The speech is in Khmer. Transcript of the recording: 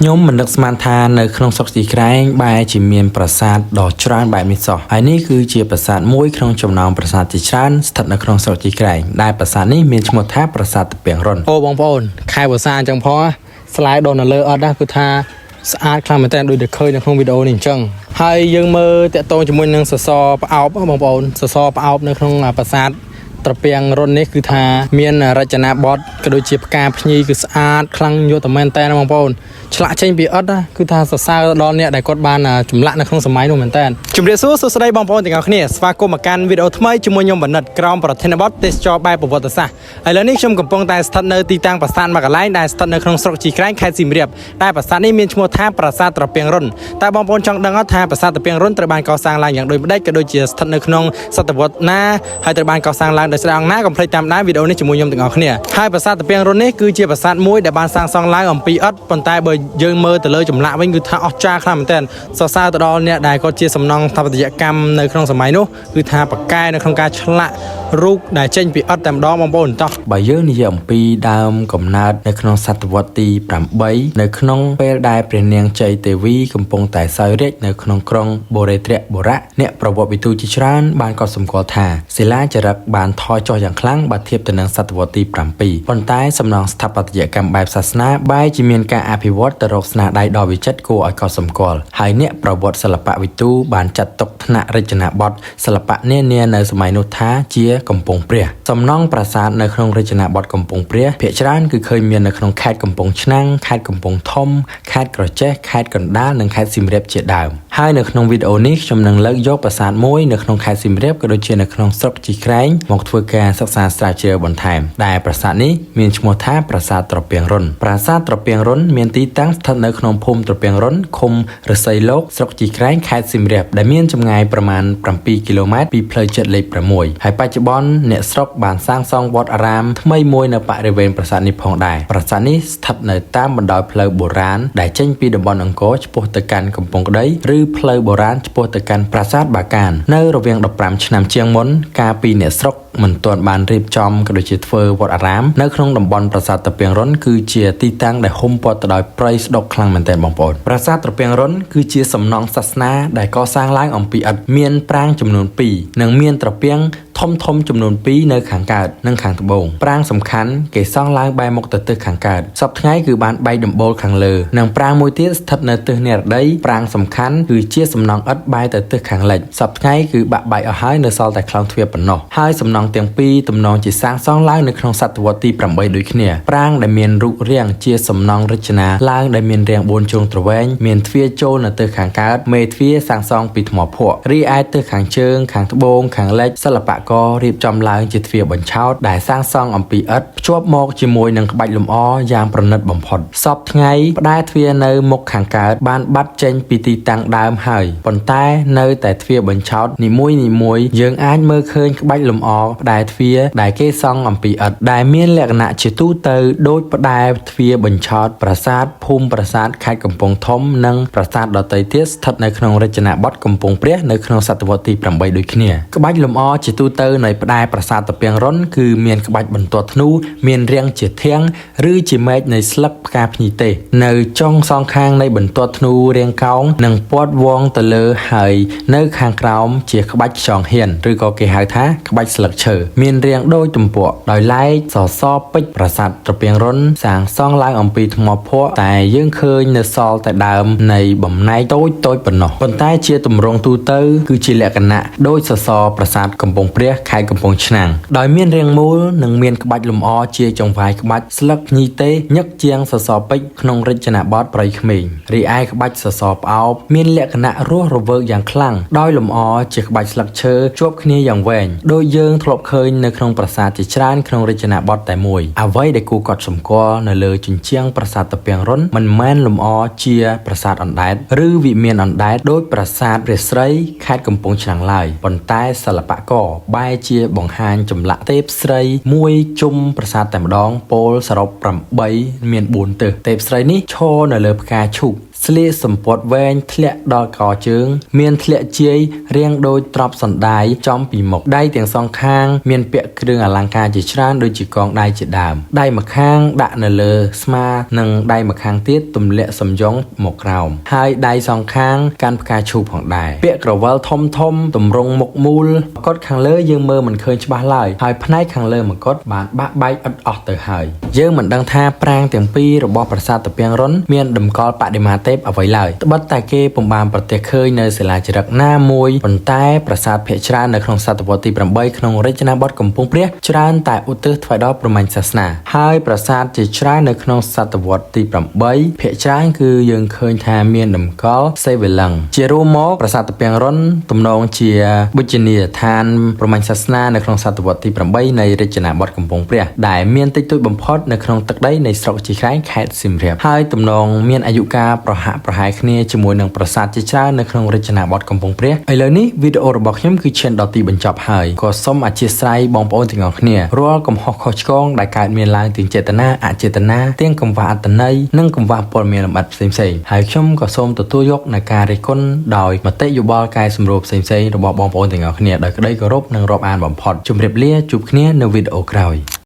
ខ្ញុំមិននឹកស្មានថានៅក្នុងស្រុកជីក្រែងបែរជាមានប្រាសាទដ៏ច្រើនបែបនេះសោះហើយនេះគឺជាប្រាសាទមួយក្នុងចំណោមប្រាសាទជាច្រើនស្ថិតនៅក្នុងស្រុកជីក្រែងដែលប្រាសាទនេះមានឈ្មោះថាប្រាសាទតាពាំងរុនអូបងប្អូនខែវស្សាអញ្ចឹងផងស្លាយដូននៅលើអត់ណាគឺថាស្អាតខ្លាំងមែនតើដូចដែលឃើញនៅក្នុងវីដេអូនេះអញ្ចឹងហើយយើងមើលតាក់ទងជាមួយនឹងសសរផ្អោបបងប្អូនសសរផ្អោបនៅក្នុងប្រាសាទត្រពាំងរុននេះគឺថាមានរចនាបថក៏ដូចជាផ្កាភ្ញីគឺស្អាតខ្លាំងយកតែមែនតើបងប្អូនឆ្លាក់ចេញពីអត់ណាគឺថាសរសើរដល់អ្នកដែលគាត់បានចម្លាក់នៅក្នុងសម័យនោះមែនតើជម្រាបសួរសួស្តីបងប្អូនទាំងអស់គ្នាស្វាគមន៍មកកាន់វីដេអូថ្មីជាមួយខ្ញុំបណ្ឌិតក្រមប្រធានបទទេសចរបែបប្រវត្តិសាស្ត្រឥឡូវនេះខ្ញុំកំពុងតែស្ថិតនៅទីតាំងប្រាសាទមួយកន្លែងដែលស្ថិតនៅក្នុងស្រុកជីក្រែងខេត្តសៀមរាបដែលប្រាសាទនេះមានឈ្មោះថាប្រាសាទត្រពាំងរុនតើបងប្អូនចង់ដឹងអត់ថាប្រាសាទត្រពាំងរុនត្រូវបានកសាងឡើងយ៉ាងដូចម្តេចក៏ដូចជាស្ថិតនៅក្នុងសតវត្សណាហើយត្រូវបានកសាងឡើងដោយស្ដេចអង្គណាកុំភ្លេចតាមដានវីដេអូនេះជាមួយខ្ញុំទាំងអស់គ្នាហើយប្រាសាទតាពាំងរុននេះគឺជាប្រាសាទមួយដែលបានសាងសង់ឡើងអំពីឥដ្ឋប៉ុន្តែបើយើងមើលទៅលើចម្លាក់វិញគឺថាអស្ចារ្យខ្លាំងមែនទែនសរសើរទៅដល់អ្នកដែលគាត់ជាសំណង់ស្ថាបត្យកម្មនៅក្នុងសម័យនោះគឺថាប្រកែនៅក្នុងការឆ្លាក់រូបដែលចេញពីឥដ្ឋតែម្ដងបងប្អូនតោះបើយើងនិយាយអំពីដើមកំណើតនៅក្នុងសតវត្សទី8នៅក្នុងពេលដែលព្រះនាងជ័យទេវីកំពុងតែសោយរាជ្យនៅក្នុងក្រុងបូរេត្រាបុរៈអ្នកប្រវត្តិវិទូជាច្រើនបានកត់សម្គាល់ថាសិលាចារឹកបានថយចុះយ៉ាងខ្លាំងបើធៀបទៅនឹងសតវត្សទី7ប៉ុន្តែសំណង់ស្ថាបត្យកម្មបែបសាសនាបែរជាមានការអភិវឌ្ឍទៅរកស្នាដៃដ៏វិចិត្រគួរឲ្យកត់សម្គាល់ហើយអ្នកប្រវត្តិសិល្បៈវិទូបានចាត់ទុកថ្នាក់រចនាបថសិល្បៈនានានៅសម័យនោះថាជាកំពង់ព្រះសំណង់ប្រាសាទនៅក្នុងរចនាបថកំពង់ព្រះភាគច្រើនគឺឃើញមាននៅក្នុងខេត្តកំពង់ឆ្នាំងខេត្តកំពង់ធំខេត្តក្រចេះខេត្តកណ្ដាលនិងខេត្តសៀមរាបជាដើមហើយនៅក្នុងវីដេអូនេះខ្ញុំនឹងលើកយកប្រាសាទមួយនៅក្នុងខេត្តសៀមរាបក៏ដូចជានៅក្នុងស្រុកជីក្រែងមកធ្វើការសិក្សាស្រាវជ្រាវបន្ថែមដែលប្រាសាទនេះមានឈ្មោះថាប្រាសាទត្រពាំងរុនប្រាសាទត្រពាំងរុនមានទីតាំងស្ថិតនៅក្នុងភូមិត្រពាំងរុនឃុំរសីលោកស្រុកជីក្រែងខេត្តសៀមរាបដែលមានចម្ងាយប្រមាណ7គីឡូម៉ែត្រពីផ្លូវជាតិលេខ6ហើយបច្ចុប្បន្នអ្នកស្រុកបានសាងសង់វត្តអារាមថ្មីមួយនៅបរិវេណប្រាសាទនេះផងដែរប្រាសាទនេះស្ថិតនៅតាមបណ្ដោយផ្លូវបុរាណដែលចេញពីតំបន់អង្គរឆ្ពោះទៅកាន់កំពង់ក្ដីឬផ្លូវបុរាណឆ្ពោះទៅកាន់ប្រាសាទបាកាននៅរវាង15ឆ្នាំជាងមុនកាលពីអ្នកស្រុកមិនទាន់បានរៀបចំក៏ដូចជាធ្វើវត្តអារាមនៅក្នុងតំបន់ប្រាសាទត្រពាំងរុនគឺជាទីតាំងដែលហ៊ុំព័ទ្ធទៅដោយព្រៃស្ដុកខ្លាំងមែនទែនបងប្អូនប្រាសាទត្រពាំងរុនគឺជាសំណង់សាសនាដែលកសាងឡើងអំពីឥដ្ឋមានប្រាង្គចំនួន2និងមានត្រពាំងធំចំនួន2នៅខាងកើតនិងខាងត្បូងប្រាង្គសំខាន់គេសង់ឡើងបែរមុខទៅទិសខាងកើតសពថ្ងៃគឺបានបែកដំបូលខាងលើនិងប្រាង្គមួយទៀតស្ថិតនៅទិសនិរតីប្រាង្គសំខាន់គឺជាសំណង់ឥដ្ឋបែរទៅទិសខាងលិចសពថ្ងៃគឺបាក់បែកអស់ហើយនៅសល់តែខ្លោងទ្វារប៉ុណ្ណោះហើយសំណង់ទាំងពីរទំនងជាសាងសង់ឡើងនៅក្នុងសតវត្សទី8ដូចគ្នាប្រាង្គដែលមានរូបរាងជាសំណង់រចនាឡើងដែលមានរាង4ជើងទ្រវែងមានទ្វារចូលនៅទិសខាងកើតមេទ្វារសាងសង់ពីថ្មភក់រីឯទិសខាងជើងខាងត្បូងខាងលិចសិល្បកររៀបចំឡើងជាទ្វារបញ្ឆោតដែលសាងសង់អំពីឥដ្ឋភ្ជាប់មកជាមួយនឹងក្បាច់លម្អយ៉ាងប្រណិតបំផុតសពថ្ងៃផ្តែរទ្វារនៅមុខខាងកើតបានបាត់ចេញពីទីតាំងដើមហើយប៉ុន្តែនៅតែទ្វារបញ្ឆោតនីមួយយើងអាចមើលឃើញក្បាច់លម្អផ្តែរទ្វារដែលគេសង់អំពីឥដ្ឋដែលមានលក្ខណៈជាទូទៅដូចផ្តែរទ្វារបញ្ឆោតប្រាសាទភូមិប្រាសាទខេត្តកំពង់ធំនិងប្រាសាទដទៃទៀតស្ថិតនៅក្នុងរចនាបថកំពង់ព្រះនៅក្នុងសតវត្សទី8ដូចគ្នាក្បាច់លម្អជាទូទៅនៃផ្តែរប្រាសាទតាពាំងរុនគឺមានក្បាច់បន្ទាត់ធ្នូមានរាងជាធាងឬជាមែកនៃស្លឹកផ្កាភ្ញីទេសនៅចុងសងខាងនៃបន្ទាត់ធ្នូរាងកោងនិងព័ទ្ធវងទៅលើហើយនៅខាងក្រោមជាក្បាច់ខ្យងហ៊ានឬក៏គេហៅថាក្បាច់ស្លឹកឈើមានរាងដូចទំពក់ដោយឡែកសសរពេជ្រប្រាសាទត្រពាំងរុនសាងសង់ឡើងអំពីថ្មភក់តែយើងឃើញនៅសល់តែដើមនៃបំណែកតូចប៉ុណ្ណោះប៉ុន្តែជាទម្រង់ទូទៅគឺជាលក្ខណៈដូចសសរប្រាសាទកំពង់ព្រះខេត្តកំពង់ឆ្នាំងដោយមានរាងមូលនិងមានក្បាច់លម្អជាចង្វាយក្បាច់ស្លឹកភ្ញីទេសញឹកជាងសសរពេជ្រក្នុងរចនាបថព្រៃក្មេងរីឯក្បាច់សសរផ្អោបមានលក្ខណៈរស់រវើកយ៉ាងខ្លាំងដោយលម្អជាក្បាច់ស្លឹកឈើជាប់គ្នាយ៉ាងវែងដោយយើងធ្លាប់ឃើញនៅក្នុងប្រាសាទជាច្រើនក្នុងរចនាបថតែមួយអ្វីដែលគួរកត់សម្គាល់នៅលើជញ្ជាំងប្រាសាទតាពាំងរុនមិនមែនលម្អជាប្រាសាទអណ្ដែតឬវិមានអណ្ដែតដោយប្រាសាទព្រះស្រីខេត្តកំពង់ឆ្នាំងឡើយប៉ុន្តែសិល្បករបែរជាបង្ហាញចម្លាក់ទេពស្រីមួយជុំប្រាសាទតែម្ដងពោលសរុប8មាន4ទិសទេពស្រីនេះឈរនៅលើផ្កាឈូក ស្លៀកសំពត់វែងធ្លាក់ដល់កជើងមានធ្លាក់ជាយរាងដូចទ្របសណ្ដាយចំពីមុខដៃទាំងសងខាងមានពាក់គ្រឿងអលង្ការជាច្រើនដូចជាកងដៃជាដើមដៃម្ខាងដាក់នៅលើស្មានិងដៃម្ខាងទៀតទម្លាក់សំយ៉ុងមកក្រោមហើយដៃសងខាងកាន់ផ្កាឈូកផងដែរពាក់ក្រវិលធំទម្រង់មុខមូលមកុដខាងលើយើងមើលមិនឃើញច្បាស់ឡើយហើយផ្នែកខាងលើមកុដបានបាក់បែកឥតអស់ទៅហើយយើងមិនដឹងថាប្រាង្គទាំងពីររបស់ប្រាសាទតាពាំងរុនមានតម្កល់បដិមាទេពអ្វីឡើយត្បិតតែគេពុំបានប្រទះឃើញនៅសិលាចារឹកណាមួយប៉ុន្តែប្រាសាទភាគច្រើននៅក្នុងសតវត្សទី8ក្នុងរចនាបថកំពង់ព្រះច្រើនតែឧទ្ទិសថ្វាយដល់ព្រហ្មញ្ញសាសនាហើយប្រាសាទជាច្រើននៅក្នុងសតវត្សទី8ភាគច្រើនគឺយើងឃើញថាមានតម្កល់សេវលឹងជារួមមកប្រាសាទតាពាំងរុនទំនងជាបុជនីយដ្ឋានព្រហ្មញ្ញសាសនានៅក្នុងសតវត្សទី8នៃរចនាបថកំពង់ព្រះដែលមានតិចតួចបំផុតនៅក្នុងទឹកដីនៃស្រុកជីក្រែងខេត្តសៀមរាបហើយទំនងមានអាយុកាលប្រហាក់ប្រហែលគ្នាជាមួយនឹងប្រាសាទជាច្រើននៅក្នុងរចនាបថកំពង់ព្រះឥឡូវនេះវីដេអូរបស់ខ្ញុំគឺឈានដល់ទីបញ្ចប់ហើយក៏សូមអធិស្ឋានបងប្អូនទាំងអស់គ្នារាល់កំហុសខុសឆ្គងដែលកើតមានឡើងទាំងចេតនាអចេតនាទាំងកង្វះអត្ថន័យនិងកង្វះព័ត៌មានលម្អិតផ្សេងៗហើយខ្ញុំក៏សូមទទួលយកនូវការរិះគន់ដោយមតិយោបល់កែសម្រួលផ្សេងៗរបស់បងប្អូនទាំងអស់គ្នាដោយក្តីគោរពនិងរាប់អានបំផុតជម្រាបលាជួបគ្នានៅវីដេអូក្រោយ